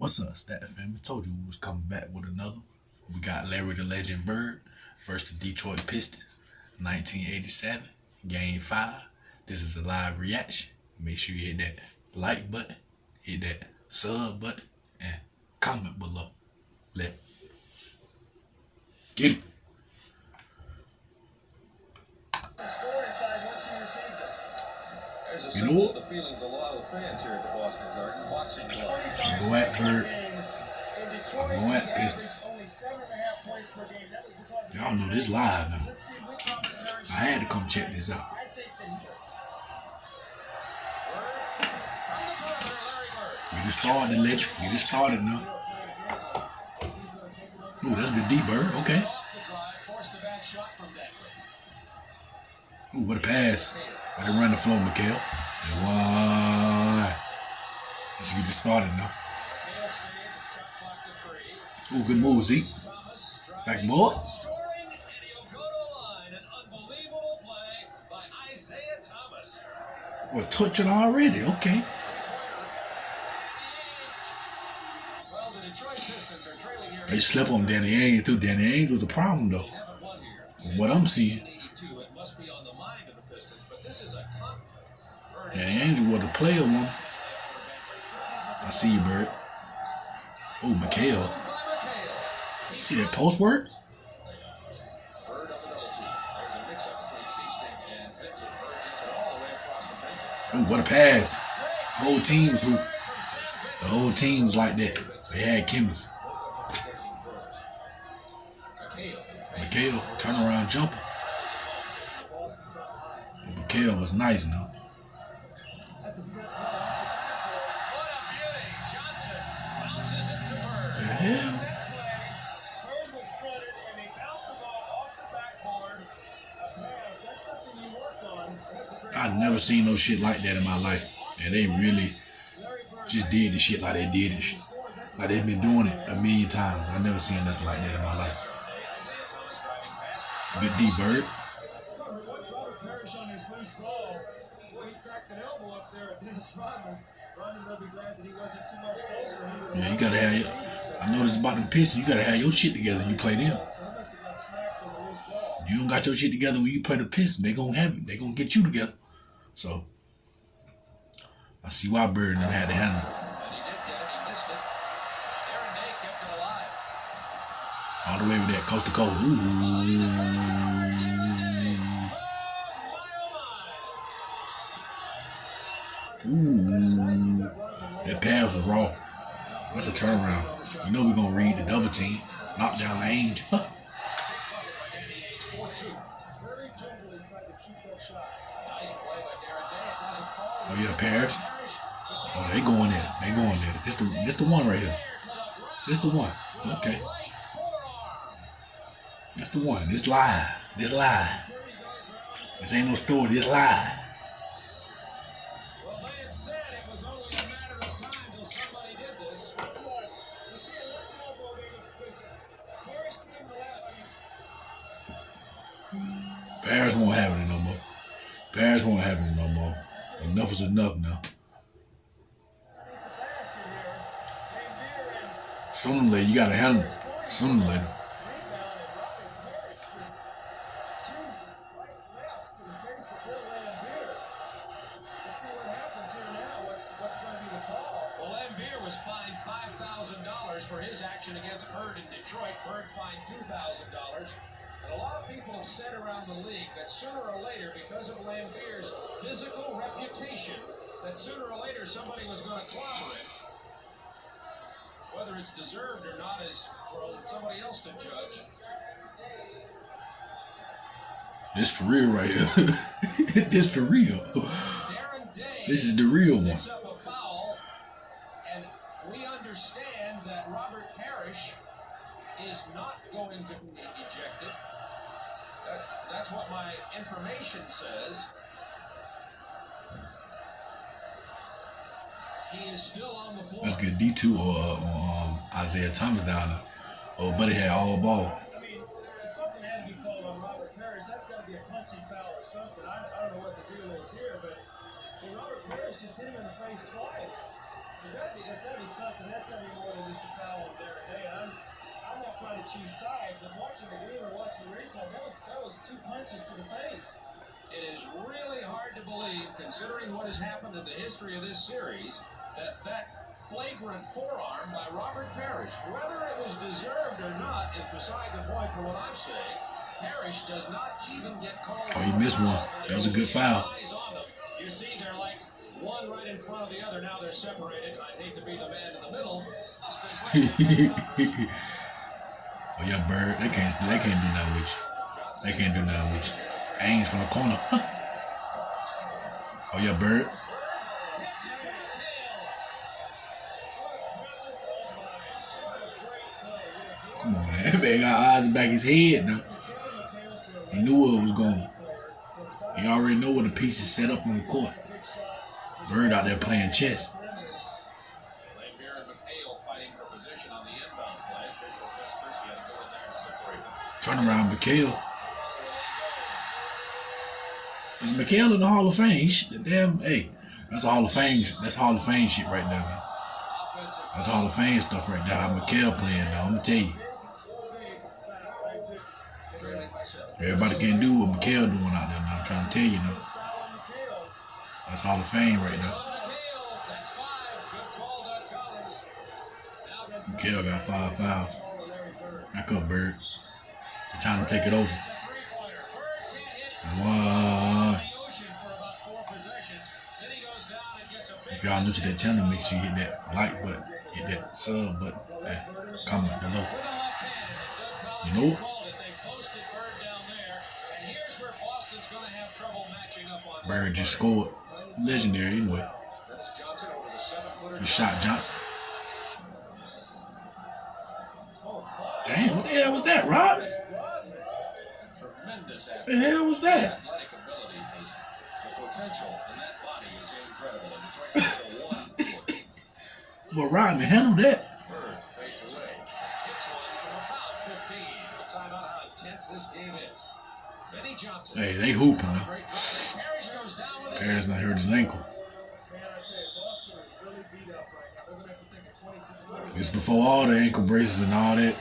What's up, Stat Family? Told you we was coming back with another. We got Larry the Legend Bird versus the Detroit Pistons, 1987, Game 5. This is a live reaction. Make sure you hit that like button, hit that sub button, and comment below. Let's get it. You know what? I'm going at Bird. I'm going at Pistons. Y'all know this live now. I had to come check this out. Get it started, legend. Get it started now. Ooh, that's good D, Bird. Okay. Ooh, what a pass. Let it run the flow, Mikhail. And one. Let's get it started now. Ooh, good move, Zeke. Backboard. Well, touching already. Okay. They slept on Danny Ainge too. Danny Ainge was a problem though. From what I'm seeing. Danny Ainge was a player one. I see you, Bird. Oh, Mikhail. See that post work? Oh, what a pass. The whole team's like that. They had chemistry. Mikhail, turnaround jumper. Mikhail was nice, no? The hell? I never seen no shit like that in my life. And they really just did the shit like they did it. Like they've been doing it a million times. I never seen nothing like that in my life. Good D, Bird. Yeah, you gotta have. I noticed about them Pistons. You gotta have your shit together when you play them. You don't got your shit together when you play the Pistons. They gonna have it. They gonna get you together. So I see why Bird and them had to handle it. All the way with that coast to coast. Ooh. That pass was raw. That's a turnaround. You know we're gonna read the double team. Knock down Ainge. Huh. Oh yeah, Paris. Oh, they going at it. They going at it. This the one right here. This the one. Okay. That's the one. This live. This live. This ain't no story. This live. Paris won't have it no more. Paris won't have it no more. Enough is enough now. Sooner or later, you gotta handle it. Sooner or later. For his action against Bird in Detroit. Bird fined $2,000. And a lot of people have said around the league that sooner or later, because of Lambier's physical reputation, that sooner or later somebody was going to clobber him. Whether it's deserved or not is for somebody else to judge. This for real right here. This for real. This is the real one. We understand that Robert Parrish is not going to be ejected. That's what my information says. He is still on the floor. Let's get D2 or Isaiah Thomas down there. Oh, buddy had all ball. Something had to be called on Robert Parrish. That's got to be a touchy foul or something. I don't know what the deal is here, but Robert Parrish just hit him in the face twice. It's gotta be something. That's gotta be more than just a foul on Derek Day. I'm not trying to choose sides, but watching the game or watching the replay, that was two punches to the face. It is really hard to believe, considering what has happened in the history of this series, that flagrant forearm by Robert Parrish, whether it was deserved or not, is beside the point for what I'm saying. Parrish does not even get called. Oh, he missed one. That was a good foul. You see, they're like one right in front of the other. Now they're separated. I hate to be the man in the middle. Oh yeah, Bird. They can't do nothing with you. They can't do nothing with you. Ains from the corner. Huh. Oh yeah, Bird. Come on, man. That man got eyes back his head now. He knew where it was going. He already know where the pieces set up on the court. Bird out there playing chess. Turn around, McHale. Is McHale in the Hall of Fame? Damn, hey, that's Hall of Fame. That's Hall of Fame shit right there, man. That's Hall of Fame stuff right there. How McHale playing now, I'm gonna tell you. Everybody can't do what McHale doing out there now. I'm trying to tell you now. That's Hall of Fame right there. McHale got 5 fouls. Back up, Bird. It's time to take it over. One. If y'all new to that channel, make sure you hit that like button, hit that sub button, and comment below. You know? Bird just scored. Legendary anyway. He shot Johnson. Damn, what the hell was that, Rob? What the hell was that? But Rodman handled that. Hey, they hooping now. Parrish not hurt his ankle. It's before all the ankle braces and all that.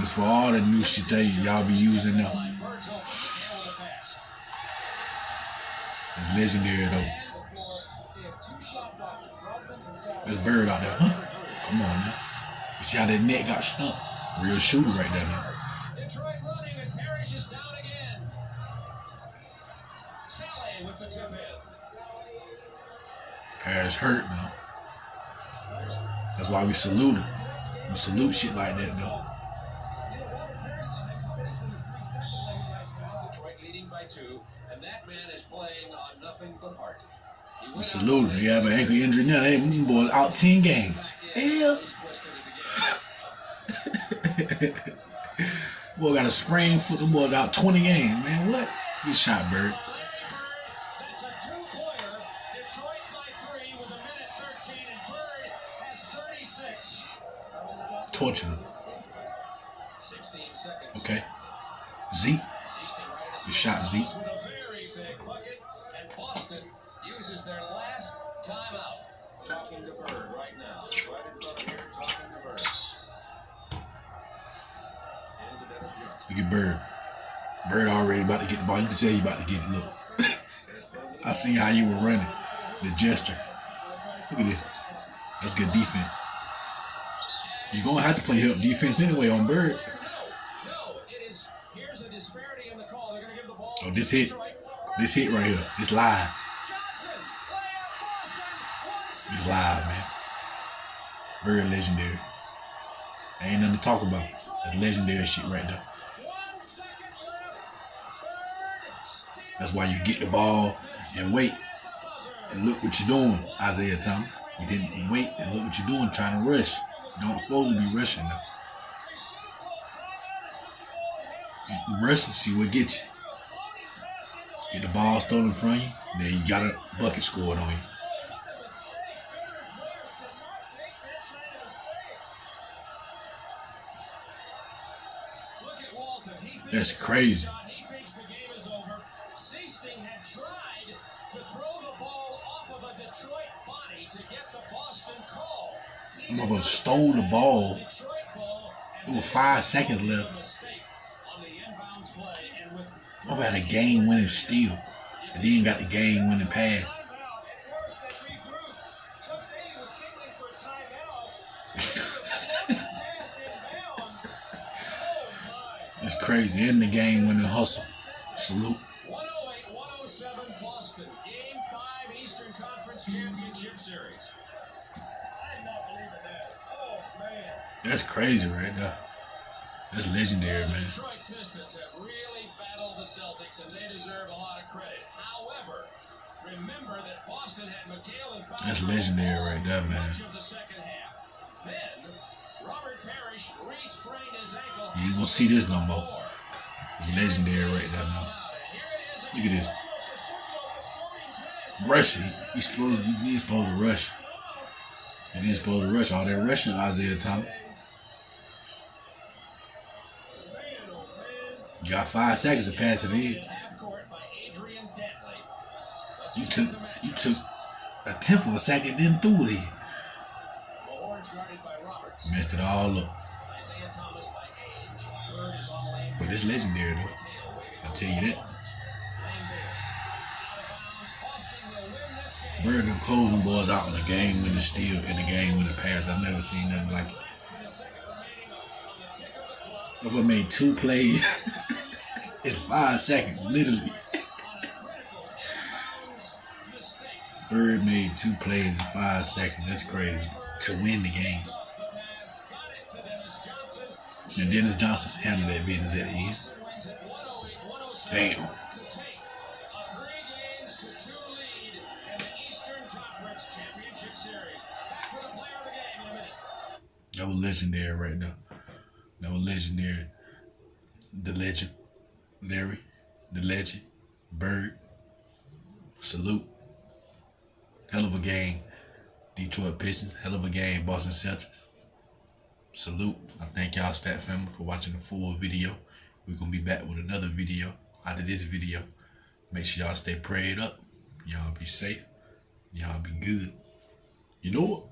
This for all the new shit that y'all be using now. It's legendary though. There's Bird out there. Huh? Come on now. You see how that net got stuck? Real shooter right there now. Detroit running and Parrish is down again. Sally with the tip in. Parrish hurt now. That's why we salute it. We salute shit like that though. We salute it. They have an ankle injury now. They boys out 10 games. Hell. Boy got a sprained foot. The boys out 20 games, man. What? Good shot, Bird. Torture him. Okay. Zeke. Good shot, Zeke. Uses their last timeout. Talking to Bird right now. Right in front of here, talking to Bird. Look at Bird. Bird already about to get the ball. You can tell he about to get it. Look. I see how you were running. The gesture. Look at this. That's good defense. You're going to have to play help defense anyway on Bird. Oh, this hit. This hit right here. It's live. It's live, man. Bird legendary. Ain't nothing to talk about. That's legendary shit right there. That's why you get the ball and wait and look what you're doing, Isaiah Thomas. You didn't wait and look what you're doing, trying to rush. You don't supposed to be rushing now. Rush and see what gets you. Get the ball stolen from you, then you got a bucket scored on you. That's crazy. of a Detroit body to get the Boston call. Motherfucker stole the ball. Detroit ball. It was 5 seconds left. Mistake on the inbounds play, and with Motherfucker had a game-winning steal, and then got the game-winning pass. It's crazy. In the game-winning hustle. Salute. 108-107 Boston. Game 5 Eastern Conference Championship Series. I did not believe in that. Oh, man. That's crazy right there. That's legendary, man. Detroit Pistons have really battled the Celtics, and they deserve a lot of credit. However, remember that Boston had McHale and Fowler. That's legendary right there, man. Much of the second half. Then, Robert Parrish re-sprained his ankle. You ain't gonna see this no more. It's legendary right there now. Look at this. Rushing. You ain't supposed to rush. You ain't supposed to rush. All that rushing, Isaiah Thomas. You got 5 seconds to pass it in. You took a tenth of a second, then threw it in. Messed it all up. But it's legendary though. I'll tell you that. Bird them closing boys out in the game with the steal and the game with the pass. I've never seen nothing like it. If I made 2 plays in 5 seconds, literally. Bird made 2 plays in 5 seconds. That's crazy. To win the game. And Dennis Johnson handled that business at the end. Damn. That was legendary right there. That was legendary. The legend, Larry, the legend, Bird. Salute. Hell of a game, Detroit Pistons. Hell of a game, Boston Celtics. Salute. I thank y'all stat family for watching the full video. We're going to be back with another video out of this video. Make sure y'all stay prayed up. Y'all be safe. Y'all be good. You know what?